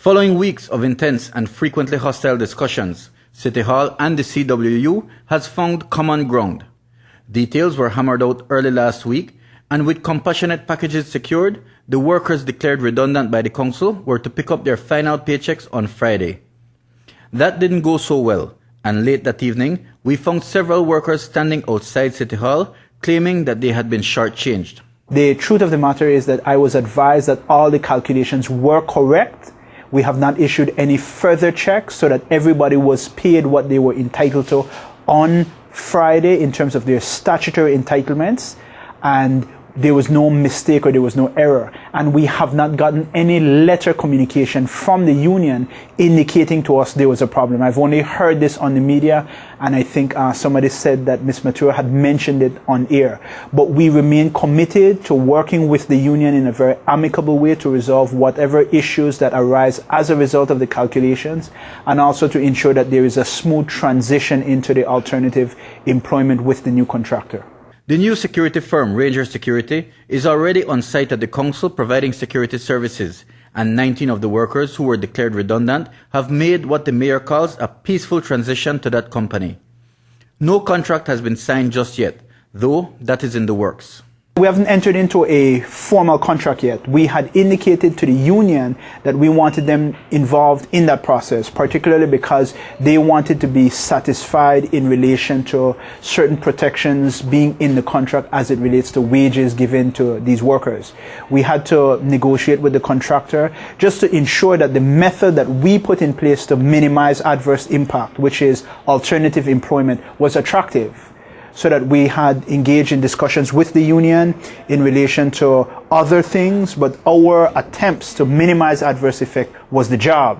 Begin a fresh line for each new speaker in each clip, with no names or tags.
Following weeks of intense and frequently hostile discussions, City Hall and the CWU has found common ground. Details were hammered out early last week, and with compassionate packages secured, the workers declared redundant by the council were to pick up their final paychecks on Friday. That didn't go so well, and late that evening, we found several workers standing outside City Hall claiming that they had been shortchanged.
The truth of the matter is that I was advised that all the calculations were correct. We have not issued any further checks so that everybody was paid what they were entitled to on Friday in terms of their statutory entitlements, and there was no mistake or there was no error. And we have not gotten any letter communication from the union indicating to us there was a problem. I've only heard this on the media, and I think somebody said that Ms. Matura had mentioned it on air. But we remain committed to working with the union in a very amicable way to resolve whatever issues that arise as a result of the calculations, and also to ensure that there is a smooth transition into the alternative employment with the new contractor.
The new security firm, Ranger Security, is already on site at the council providing security services, and 19 of the workers who were declared redundant have made what the mayor calls a peaceful transition to that company. No contract has been signed just yet, though that is in the works.
We haven't entered into a formal contract yet. We had indicated to the union that we wanted them involved in that process, particularly because they wanted to be satisfied in relation to certain protections being in the contract as it relates to wages given to these workers. We had to negotiate with the contractor just to ensure that the method that we put in place to minimize adverse impact, which is alternative employment, was attractive, so that we had engaged in discussions with the union in relation to other things, but our attempts to minimize adverse effect was the job.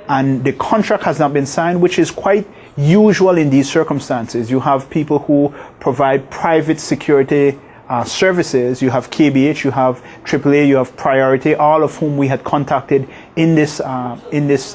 And the contract has not been signed, which is quite usual in these circumstances. You have people who provide private security services. You have KBH, you have AAA, you have Priority, all of whom we had contacted in this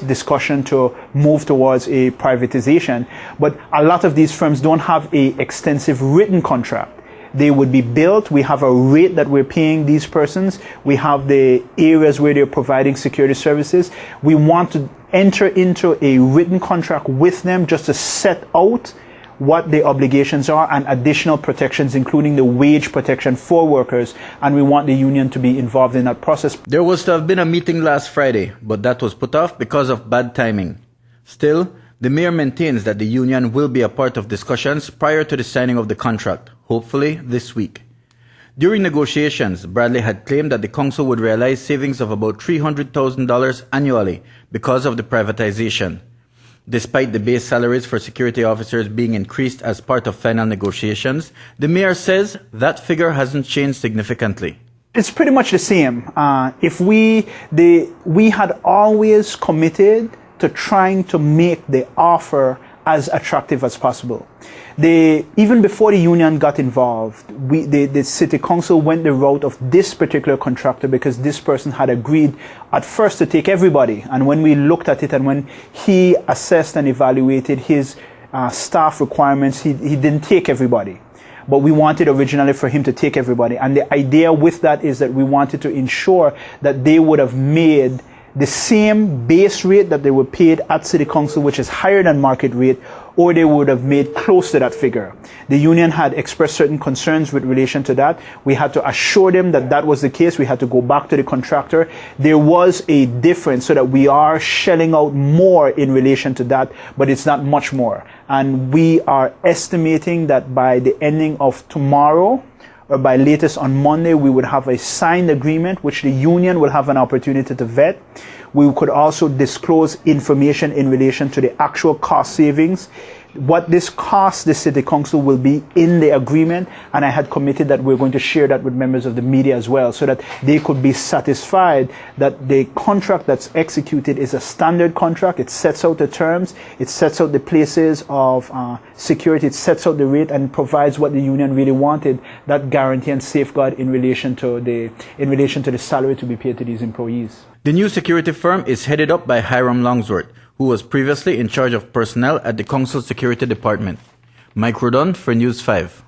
discussion to move towards a privatization. But a lot of these firms don't have an extensive written contract. They would be built. We have a rate that we're paying these persons. We have the areas where they're providing security services. We want to enter into a written contract with them just to set out what the obligations are and additional protections, including the wage protection for workers, and we want the union to be involved in that process.
There was to have been a meeting last Friday, but that was put off because of bad timing. Still, the mayor maintains that the union will be a part of discussions prior to the signing of the contract, hopefully this week. During negotiations, Bradley had claimed that the council would realize savings of about $300,000 annually because of the privatization. Despite the base salaries for security officers being increased as part of final negotiations, the mayor says that figure hasn't changed significantly.
It's pretty much the same. We had always committed to trying to make the offer as attractive as possible. Even before the union got involved, the city council went the route of this particular contractor because this person had agreed at first to take everybody. And when we looked at it and when he assessed and evaluated his staff requirements, he didn't take everybody. But we wanted originally for him to take everybody. And the idea with that is that we wanted to ensure that they would have made the same base rate that they were paid at City Council, which is higher than market rate, or they would have made close to that figure. The union had expressed certain concerns with relation to that. We had to assure them that that was the case. We had to go back to the contractor. There was a difference so that we are shelling out more in relation to that, but it's not much more. And we are estimating that by the ending of tomorrow, or by latest on Monday, we would have a signed agreement which the union will have an opportunity to vet. We could also disclose information in relation to the actual cost savings, what this costs the city council will be in the agreement, and I had committed that we're going to share that with members of the media as well, so that they could be satisfied that the contract that's executed is a standard contract. It sets out the terms, it sets out the places of security, it sets out the rate, and provides what the union really wanted, that guarantee and safeguard in relation to the salary to be paid to these employees.
The new security firm is headed up by Hiram Longsworth, who was previously in charge of personnel at the Council Security Department. Mike Rodon for News 5.